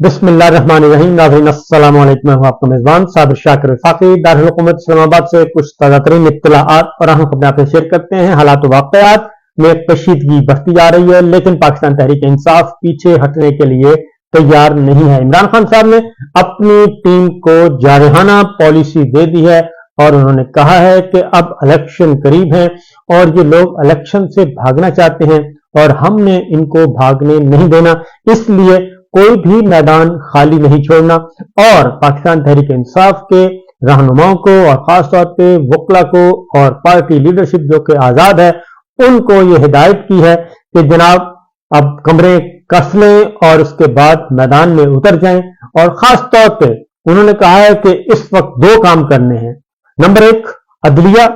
बिस्मिल्लाहिर्रहमानिर्रहीम। नाज़रीन अस्सलाम वालेकुम। मैं हूं आपका मेजबान साबिर शाकिर रफाकी। दारुल हुकूमत इस्लामाबाद से कुछ ताज़ा तरीन इत्तलाआत और अहम खबरें आपसे शेयर करते हैं। हालात व वाक़यात में कशीदगी बढ़ती जा रही है, लेकिन पाकिस्तान तहरीक इंसाफ पीछे हटने के लिए तैयार नहीं है। इमरान खान साहब ने अपनी टीम को जारहाना पॉलिसी दे दी है और उन्होंने कहा है कि अब इलेक्शन करीब है और ये लोग इलेक्शन से भागना चाहते हैं और हमने इनको भागने नहीं देना, इसलिए कोई भी मैदान खाली नहीं छोड़ना। और पाकिस्तान तहरीक इंसाफ के रहनुमाओं को और खासतौर पे वकला को और पार्टी लीडरशिप जो कि आजाद है, उनको ये हिदायत की है कि जनाब अब कमरे कस लें और उसके बाद मैदान में उतर जाएं। और खास तौर पे उन्होंने कहा है कि इस वक्त दो काम करने हैं। नंबर एक, अदलिया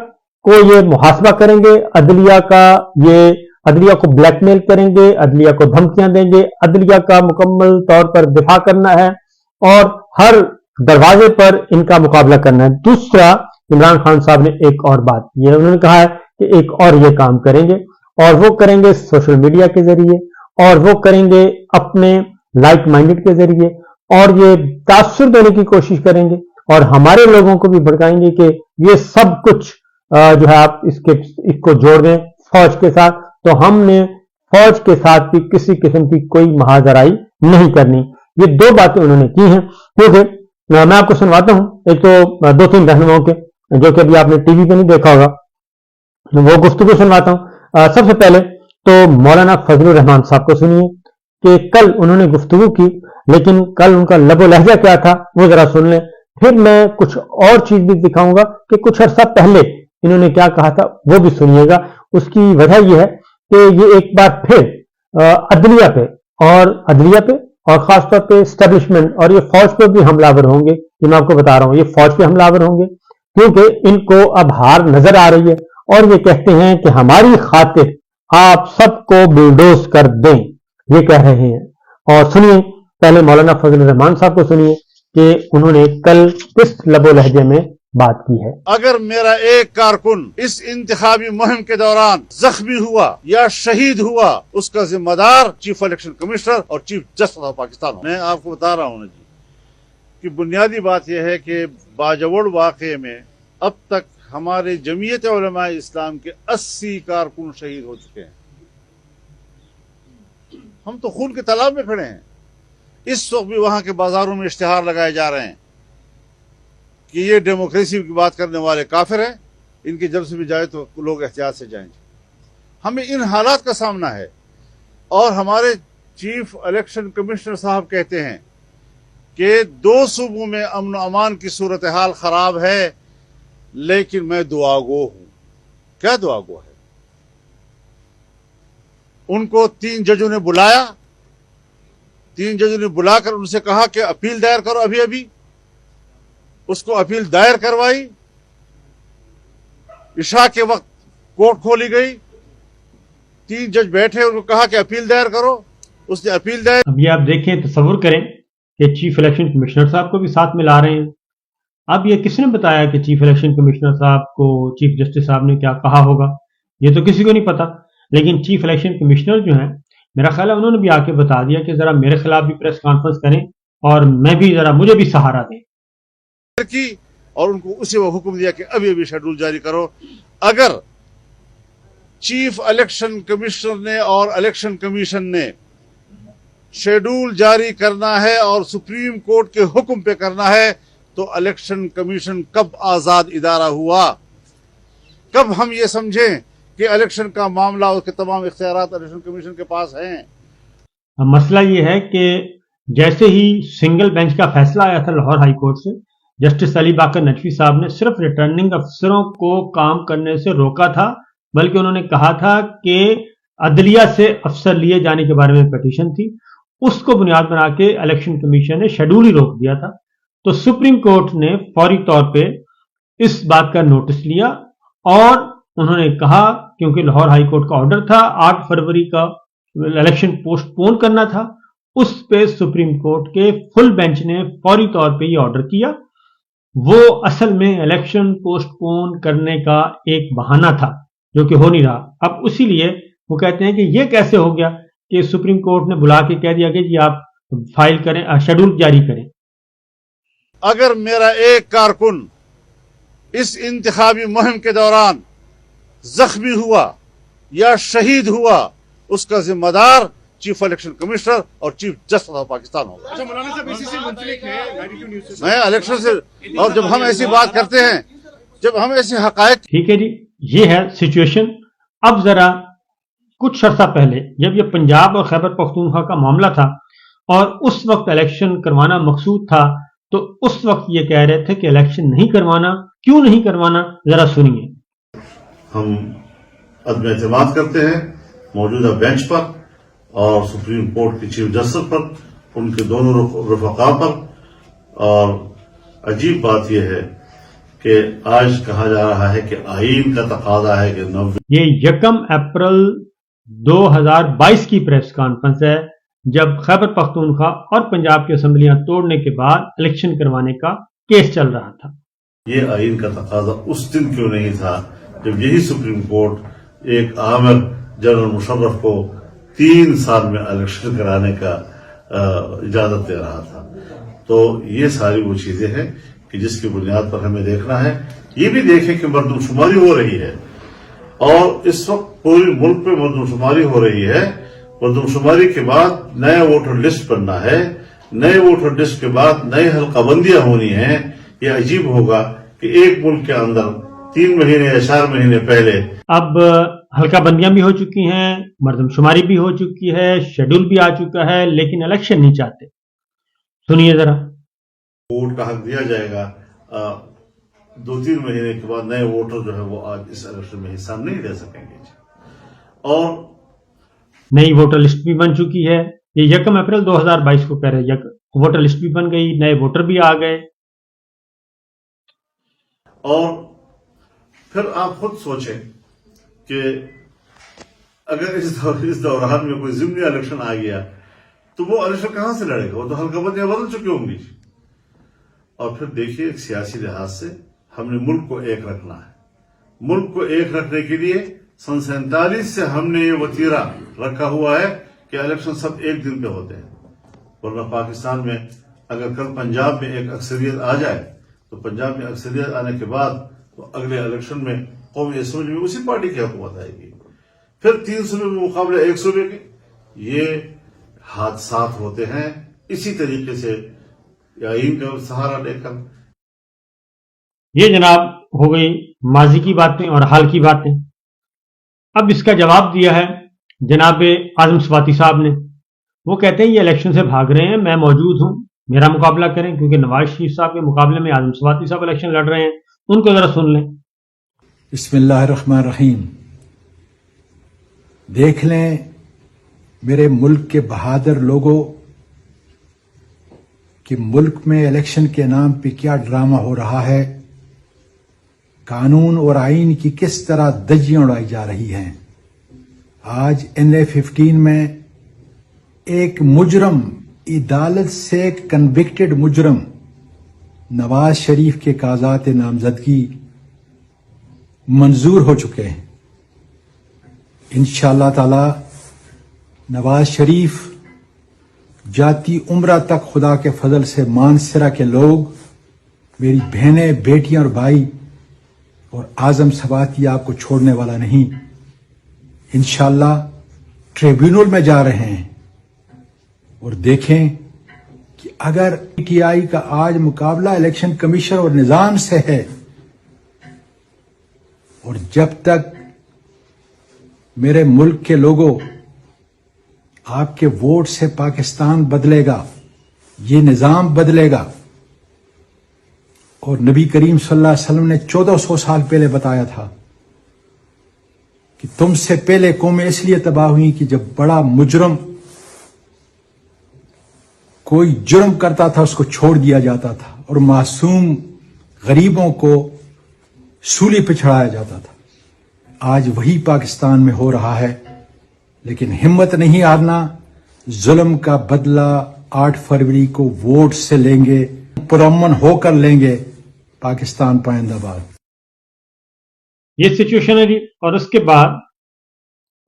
को ये मुहासबा करेंगे, अदलिया को ब्लैकमेल करेंगे, अदलिया को धमकियां देंगे, अदलिया का मुकम्मल तौर पर दिफा करना है और हर दरवाजे पर इनका मुकाबला करना है। दूसरा, इमरान खान साहब ने एक और बात की है, उन्होंने कहा है कि एक और ये काम करेंगे और वो करेंगे सोशल मीडिया के जरिए और वो करेंगे अपने लाइक माइंडेड के जरिए और ये तासुर देने की कोशिश करेंगे और हमारे लोगों को भी भड़काएंगे कि ये सब कुछ जो है आप इसको जोड़ दें फौज के साथ। तो हमने फौज के साथ भी किसी किस्म की कोई महाजराई नहीं करनी। ये दो बातें उन्होंने की हैं, क्योंकि मैं आपको सुनवाता हूं। एक तो दो तीन रहनुमाओं के जो कि अभी आपने टीवी पे नहीं देखा होगा, वो गुफ्तगू सुनवाता हूं। सबसे पहले तो मौलाना फजलुर रहमान साहब को सुनिए कि कल उन्होंने गुफ्तगू की, लेकिन कल उनका लबो लहजा क्या था वो जरा सुन लें। फिर मैं कुछ और चीज भी दिखाऊंगा कि कुछ अर्सा पहले इन्होंने क्या कहा था, वो भी सुनिएगा। उसकी वजह यह है कि ये एक बार फिर अदलिया पे और खासतौर पे स्टैब्लिशमेंट और ये फौज पे भी हमलावर होंगे। ये मैं आपको बता रहा हूं, ये फौज पे हमलावर होंगे क्योंकि इनको अब हार नजर आ रही है और ये कहते हैं कि हमारी खातिर आप सबको बुलडोज कर दें, ये कह रहे हैं। और सुनिए पहले मौलाना फजल रहमान साहब को सुनिए कि उन्होंने कल किस लबो लहजे में बात की है। अगर मेरा एक कारकुन इस इंतखाबी मुहिम के दौरान जख्मी हुआ या शहीद हुआ, उसका जिम्मेदार चीफ इलेक्शन कमिश्नर और चीफ जस्टिस ऑफ पाकिस्तान हो। मैं आपको बता रहा हूं जी कि बुनियादी बात यह है कि बाजवड़ वाक़े में अब तक हमारे जमीयत उलमा इस्लाम के 80 कारकुन शहीद हो चुके हैं। हम तो खून के तालाब में खड़े हैं। इस वक्त भी वहां के बाजारों में इश्तिहार लगाए जा रहे हैं कि ये डेमोक्रेसी की बात करने वाले काफिर हैं, इनकी जब से भी जाए तो लोग एहतियात से जाएंगे। हमें इन हालात का सामना है और हमारे चीफ इलेक्शन कमिश्नर साहब कहते हैं कि 2 सूबों में अमन अमान की सूरत हाल खराब है, लेकिन मैं दुआगो हूं। क्या दुआगो है? उनको 3 जजों ने बुलाया, 3 जजों ने बुलाकर उनसे कहा कि अपील दायर करो। अभी उसको अपील दायर करवाई, इशा के वक्त कोर्ट खोली गई, 3 जज बैठे, उनको कहा कि अपील दायर करो, उसने अपील दायर। अभी आप देखें, तसव्वुर करें कि चीफ इलेक्शन कमिश्नर साहब को भी साथ में ला रहे हैं। अब ये किसने बताया कि चीफ इलेक्शन कमिश्नर साहब को चीफ जस्टिस साहब ने क्या कहा होगा, ये तो किसी को नहीं पता। लेकिन चीफ इलेक्शन कमिश्नर जो है, मेरा ख्याल है उन्होंने भी आके बता दिया कि जरा मेरे खिलाफ भी प्रेस कॉन्फ्रेंस करें और मैं भी जरा मुझे भी सहारा दें की, और उनको उसी वक्त हुक्म दिया कि अभी शेड्यूल जारी करो। अगर चीफ इलेक्शन कमिश्नर ने और इलेक्शन कमीशन ने शेड्यूल जारी करना है और सुप्रीम कोर्ट के हुक्म पे करना है, तो इलेक्शन कमीशन कब आजाद इदारा हुआ? कब हम ये समझें कि इलेक्शन का मामला, उसके तमाम इख्तियारात इलेक्शन कमीशन के पास हैं। मसला ये है कि जैसे ही सिंगल बेंच का फैसला आया था लाहौर हाई कोर्ट से, जस्टिस अली बाकर नजफी साहब ने सिर्फ रिटर्निंग अफसरों को काम करने से रोका था, बल्कि उन्होंने कहा था कि अदलिया से अफसर लिए जाने के बारे में पिटीशन थी, उसको बुनियाद बना के इलेक्शन कमीशन ने शेड्यूल ही रोक दिया था। तो सुप्रीम कोर्ट ने फौरी तौर पे इस बात का नोटिस लिया और उन्होंने कहा, क्योंकि लाहौर हाई कोर्ट का ऑर्डर था 8 फरवरी का इलेक्शन पोस्टपोन करना था, उस पे सुप्रीम कोर्ट के फुल बेंच ने फौरी तौर पे ये ऑर्डर किया। वो असल में इलेक्शन पोस्टपोन करने का एक बहाना था जो कि हो नहीं रहा। अब उसी लिए वो कहते हैं कि ये कैसे हो गया कि सुप्रीम कोर्ट ने बुला के कह दिया कि जी आप फाइल करें, शेड्यूल जारी करें। अगर मेरा एक कारकुन इस इंतखाबी मुहिम के दौरान जख्मी हुआ या शहीद हुआ, उसका जिम्मेदार चीफ इलेक्शन कमिश्नर और चीफ जस्टिस ऑफ पाकिस्तान होगा। अच्छा, मौलाना साहब इसी से मुंसलिक है 92 न्यूज़ से। मैं इलेक्शन से, और जब हम ऐसी बात करते हैं, जब हम ऐसे हकायक, ठीक है जी, ये है सिचुएशन। अब जरा कुछ अर्सा पहले जब ये पंजाब और खैबर पख्तूनख्वा का मामला था और उस वक्त इलेक्शन करवाना मकसूद था, तो उस वक्त ये कह रहे थे कि इलेक्शन नहीं करवाना। क्यों नहीं करवाना, जरा सुनिए। हम अदम एतमाद करते हैं मौजूदा बेंच पर और सुप्रीम कोर्ट के चीफ जस्टिस पर, उनके दोनों रफका पर। और अजीब बात यह है कि आज कहा जा रहा है कि आईन का तकाजा है कि 90। ये 1 अप्रैल 2022 की प्रेस कॉन्फ्रेंस है, जब खैबर पख्तूनख्वा और पंजाब की असम्बलियां तोड़ने के बाद इलेक्शन करवाने का केस चल रहा था। ये आईन का तकाजा उस दिन क्यों नहीं था जब यही सुप्रीम कोर्ट एक आमिर जनरल मुशर्रफ को 3 साल में इलेक्शन कराने का इजाजत दे रहा था। तो ये सारी वो चीजें हैं कि जिसकी बुनियाद पर हमें देखना है। ये भी देखें कि मरदमशुमारी हो रही है और इस वक्त पूरे मुल्क में मरदमशुमारी हो रही है। मरदमशुमारी के बाद नया वोटर लिस्ट बनना है, नए वोटर लिस्ट के बाद नई हल्काबंदियां होनी है। यह अजीब होगा कि एक मुल्क के अंदर 3 महीने या 4 महीने पहले अब हल्काबंदियां भी हो चुकी हैं, मर्दमशुमारी भी हो चुकी है, शेड्यूल भी आ चुका है, लेकिन इलेक्शन नहीं चाहते। सुनिए जरा। वोट का हक दिया जाएगा। 2-3 महीने के बाद नए वोटर जो है वो आज इस इलेक्शन में हिस्सा नहीं ले सकेंगे। और नई वोटर लिस्ट भी बन चुकी है। ये 1 अप्रैल 2022 को कह रहे हैं, वोटर लिस्ट भी बन गई, नए वोटर भी आ गए। और फिर आप खुद सोचें कि अगर इस दौरान में कोई जिमनी इलेक्शन आ गया तो वो इलेक्शन कहां से लड़ेगा? वो तो हल्काबंदियां बदल चुकी होंगी। और फिर देखिए, एक सियासी लिहाज से हमने मुल्क को एक रखना है। मुल्क को एक रखने के लिए सन 47 से हमने ये वतीरा रखा हुआ है कि इलेक्शन सब एक दिन पे होते हैं। वरना पाकिस्तान में अगर कल पंजाब में एक अक्सरियत आ जाए तो पंजाब में अक्सरियत आने के बाद तो अगले इलेक्शन में कौमी असेंबली में उसी पार्टी की हुकूमत आएगी। फिर 3 सूबे में मुकाबले 1 सूबे के। ये हादसात होते हैं इसी तरीके से आईन का सहारा लेकर। ये जनाब हो गई माजी की बातें और हाल की बातें। अब इसका जवाब दिया है जनाब आजम स्वाति साहब ने। वो कहते हैं ये इलेक्शन से भाग रहे हैं, मैं मौजूद हूं, मेरा मुकाबला करें, क्योंकि नवाज शरीफ साहब के मुकाबले में आजम स्वाति साहब इलेक्शन लड़ रहे हैं। उनको जरा सुन लें। बिस्मिल्लाहिर्रहमानिर्रहीम। देख लें मेरे मुल्क के बहादुर लोगों कि मुल्क में इलेक्शन के नाम पे क्या ड्रामा हो रहा है, कानून और आईन की किस तरह धज्जियां उड़ाई जा रही हैं। आज NA-15 में एक मुजरम, अदालत से कन्विक्टेड मुजरम नवाज शरीफ के कागजात नामजदगी मंजूर हो चुके हैं। इंशाअल्लाह ताला नवाज शरीफ जाती उम्र तक खुदा के फजल से मानसरा के लोग, मेरी बहनें, बेटियां और भाई, और आजम स्वाति आपको छोड़ने वाला नहीं। इंशाअल्लाह ट्रिब्यूनल में जा रहे हैं और देखें कि अगर PTI का आज मुकाबला इलेक्शन कमीशन और निजाम से है, और जब तक मेरे मुल्क के लोगों आपके वोट से पाकिस्तान बदलेगा, ये निजाम बदलेगा। और नबी करीम सल्लल्लाहु अलैहि वसल्लम ने 1400 साल पहले बताया था कि तुमसे पहले कौमें इसलिए तबाह हुई कि जब बड़ा मुजरम कोई जुर्म करता था उसको छोड़ दिया जाता था और मासूम गरीबों को सूली पे चढ़ाया जाता था। आज वही पाकिस्तान में हो रहा है, लेकिन हिम्मत नहीं हारना। जुल्म का बदला 8 फरवरी को वोट से लेंगे, पुरअमन होकर लेंगे। पाकिस्तान पाइंदाबाद। ये सिचुएशन है जी। और उसके बाद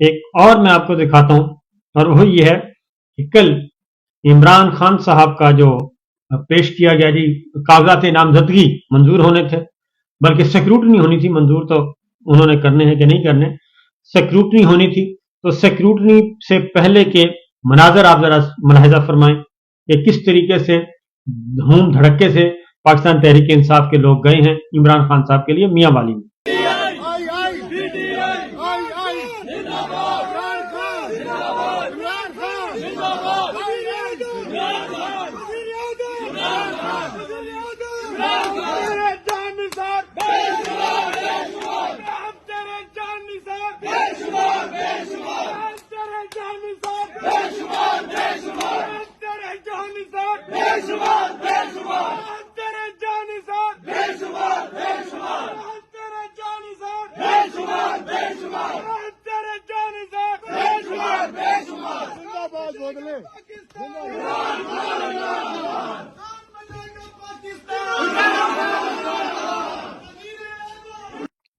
एक और मैं आपको दिखाता हूं, और वो ये है कि कल इमरान खान साहब का जो पेश किया गया जी कागजात नामजदगी मंजूर होने थे, बल्कि स्क्रूटनी होनी थी, मंजूर तो उन्होंने करने हैं कि नहीं करने, स्क्रूटनी होनी थी। तो स्क्रूटनी से पहले के मनाजर आप जरा मुलाहिजा फरमाएं कि किस तरीके से धूम धड़क्के से पाकिस्तान तहरीक इंसाफ के लोग गए हैं इमरान खान साहब के लिए मियां वाली में।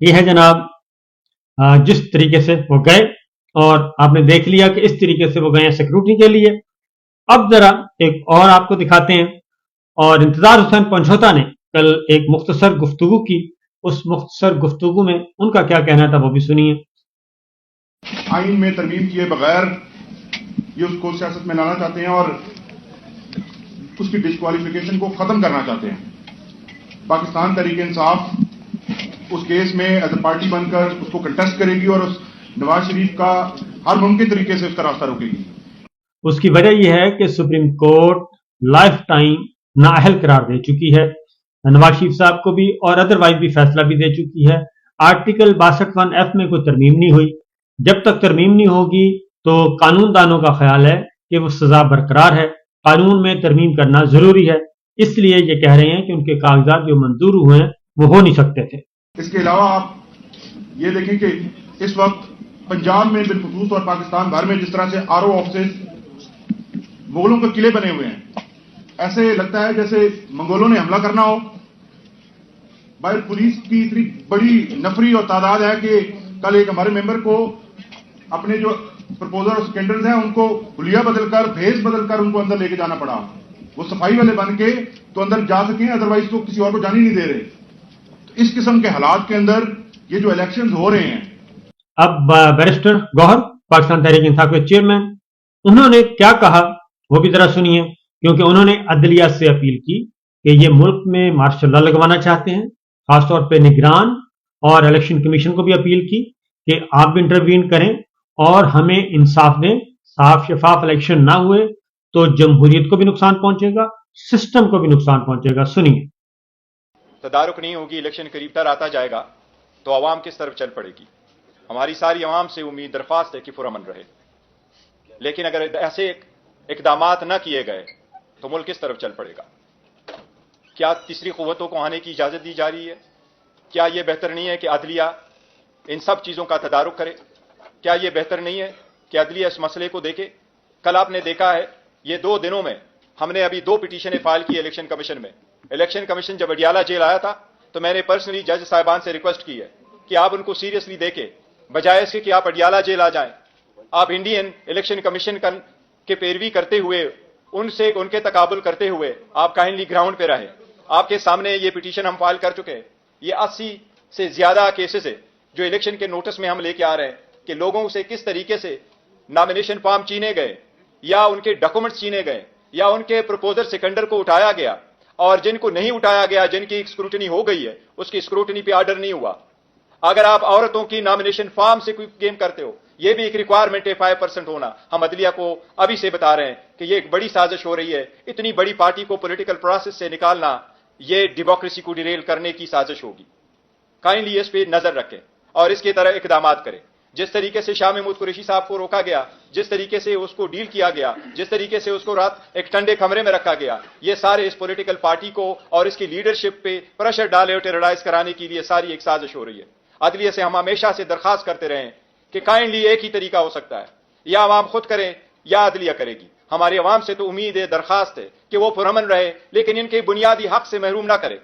ये है जनाब जिस तरीके से वो गए, और आपने देख लिया कि इस तरीके से वो गए हैं सिक्योरिटी के लिए। अब जरा एक और आपको दिखाते हैं, और इंतजार हुसैन पंचोता ने कल एक मुख्तसर गुफ्तगू की, उस मुख्तसर गुफ्तगू में उनका क्या कहना था वो भी सुनिए। आइन में तरमीम किए बगैर ये उसको सियासत में लाना चाहते हैं और उसकी डिस्क्वालिफिकेशन को खत्म करना चाहते हैं। पाकिस्तान तहरीक इंसाफ उस केस में एज ए पार्टी बनकर उसको कंटेस्ट करेगी और उस नवाज शरीफ का हर मुमकिन तरीके से उसका रास्ता रोकेगी। उसकी वजह यह है कि सुप्रीम कोर्ट लाइफ टाइम नाअहल करार दे चुकी है नवाज शरीफ साहब को भी, और अदरवाइज भी फैसला भी दे चुकी है। आर्टिकल 62(1)(f) में कोई तरमीम नहीं हुई। जब तक तरमीम नहीं होगी तो कानून दानों का ख्याल है कि वो सजा बरकरार है, कानून में तरमीम करना जरूरी है, इसलिए ये कह रहे हैं कि उनके कागजात जो मंजूर हुए हैं वो हो नहीं सकते थे। इसके अलावा आप ये देखें कि इस वक्त पंजाब में बिलखुसूस और पाकिस्तान भर में जिस तरह से आरओ ऑफिस मुगलों के किले बने हुए हैं, ऐसे लगता है जैसे मंगोलों ने हमला करना हो। बाहर पुलिस की इतनी बड़ी नफरी और तादाद है कि कल एक हमारे मेंबर को अपने जो प्रपोजर और स्कैंडल्स हैं उनको हुलिया बदलकर, भेस बदलकर उनको अंदर लेके जाना पड़ा। वो सफाई वाले बन के तो अंदर जा सके, अदरवाइज तो किसी और को जाने नहीं दे रहे। तो इस किस्म के हालात के अंदर ये जो इलेक्शंस हो रहे हैं। अब बैरिस्टर गौहर पाकिस्तान तहरीक इंसाफ के चेयरमैन, उन्होंने क्या कहा वो भी जरा सुनिए, क्योंकि उन्होंने अदलिया से अपील की कि ये मुल्क में मार्शल लॉ लगवाना चाहते हैं, खासतौर पर निगरान, और इलेक्शन कमीशन को भी अपील की कि आप भी इंटरवीन करें और हमें इंसाफ दें। साफ शफाफ इलेक्शन ना हुए तो जमहूरियत को भी नुकसान पहुंचेगा, सिस्टम को भी नुकसान पहुंचेगा। सुनिए। तदारुक नहीं होगी, इलेक्शन करीब आता जाएगा तो आवाम किस तरफ चल पड़ेगी। हमारी सारी आवाम से उम्मीद दरख्वास्त है कि पुरअमन रहे, लेकिन अगर ऐसे इकदामात न किए गए तो मुल्क किस तरफ चल पड़ेगा। क्या तीसरी कुव्वतों को आने की इजाजत दी जा रही है? क्या यह बेहतर नहीं है कि अदलिया इन सब चीजों का तदारुक करे? क्या यह बेहतर नहीं है कि अदलिया इस मसले को देखे? कल आपने देखा है, ये 2 दिनों में हमने अभी 2 पिटीशनें फाइल की इलेक्शन कमीशन में। इलेक्शन कमीशन जब अडियाला जेल आया था तो मैंने पर्सनली जज साहिबान से रिक्वेस्ट की है कि आप उनको सीरियसली देखें, बजाय इसके कि आप अडियाला जेल आ जाएं। आप इंडियन इलेक्शन कमीशन के पैरवी करते हुए, उनसे उनके तकाबुल करते हुए आप काइंडली ग्राउंड पे रहे। आपके सामने ये पिटीशन हम फाइल कर चुके हैं। ये 80 से ज्यादा केसेस है जो इलेक्शन के नोटिस में हम लेके आ रहे हैं कि लोगों से किस तरीके से नॉमिनेशन फॉर्म छीने गए, या उनके डॉक्यूमेंट छीने गए, या उनके प्रपोजल सेकेंडर को उठाया गया, और जिनको नहीं उठाया गया, जिनकी स्क्रूटनी हो गई है, उसकी स्क्रूटनी पे ऑर्डर नहीं हुआ। अगर आप औरतों की नॉमिनेशन फॉर्म से कोई गेम करते हो, यह भी एक रिक्वायरमेंट है 5% होना। हम अदलिया को अभी से बता रहे हैं कि यह एक बड़ी साजिश हो रही है। इतनी बड़ी पार्टी को पॉलिटिकल प्रोसेस से निकालना, यह डेमोक्रेसी को डिरेल करने की साजिश होगी। काइंडली इस पे नजर रखें और इसके तरह इकदाम करें। जिस तरीके से शाह महमूद कुरैशी साहब को रोका गया, जिस तरीके से उसको डील किया गया, जिस तरीके से उसको रात एक ठंडे कमरे में रखा गया, ये सारे इस पॉलिटिकल पार्टी को और इसकी लीडरशिप पे प्रेशर डाले और टेरराइज कराने के लिए सारी एक साजिश हो रही है। अदलिया से हम हमेशा से दरखास्त करते रहे कि काइंडली एक ही तरीका हो सकता है, या आवाम खुद करें या अदलिया करेगी। हमारी आवाम से तो उम्मीद है, दरखास्त है कि वो पुरअमन रहे, लेकिन इनके बुनियादी हक से महरूम ना करे।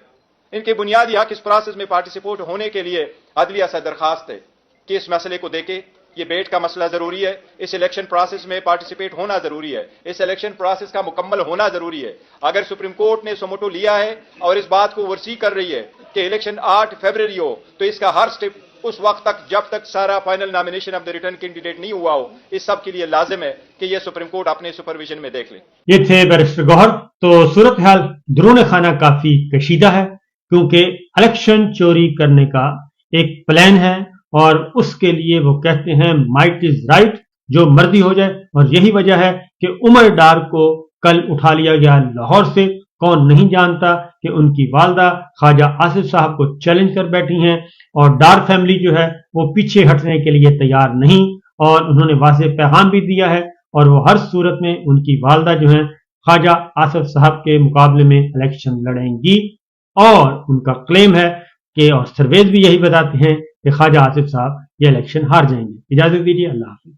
इनके बुनियादी हक इस प्रोसेस में पार्टिसिपेट होने के लिए अदलिया से दरखास्त है कि इस मसले को देखे, یہ بیٹ کا مسئلہ ضروری ہے, اس الیکشن پروسیس میں پارٹیسپیٹ ہونا ضروری ہے, اس الیکشن پروسیس کا مکمل ہونا ضروری ہے. اگر سپریم کورٹ نے سوموٹو لیا ہے اور اس بات کو ورسی کر رہی ہے کہ الیکشن 8 فروری ہو, تو اس کا ہر سٹیپ اس وقت تک جب تک سارا final nomination of the return candidate نہیں ہوا ہو, اس سب کے لیے لازم ہے کہ یہ سپریم کورٹ اپنے سپرویژن میں دیکھ لے. یہ تھے بیرسٹر گوہر. تو صورتحال درون خانہ کافی کشیدہ ہے کیونکہ الیکشن چوری کرنے کا ایک پلان ہے اور اس کے لیے وہ کہتے ہیں مائٹ از رائٹ, جو مرضی ہو جائے. اور یہی وجہ ہے کہ عمر ڈار کو کل اٹھا لیا گیا لاہور سے. کون نہیں جانتا کہ ان کی والدہ خواجہ آصف صاحب کو چیلنج کر بیٹھی ہیں اور ڈار فیملی جو ہے وہ پیچھے ہٹنے کے لیے تیار نہیں, اور انہوں نے واضح پیغام بھی دیا ہے اور وہ ہر صورت میں ان کی والدہ جو ہیں خواجہ آصف صاحب کے مقابلے میں الیکشن لڑیں گی. اور ان کا کلیم ہے کہ اور سرویز بھی یہی بتاتے ہیں کہ خواجہ آصف صاحب یہ الیکشن ہار جائیں گے. اجازت دیجیے, اللہ حافظ.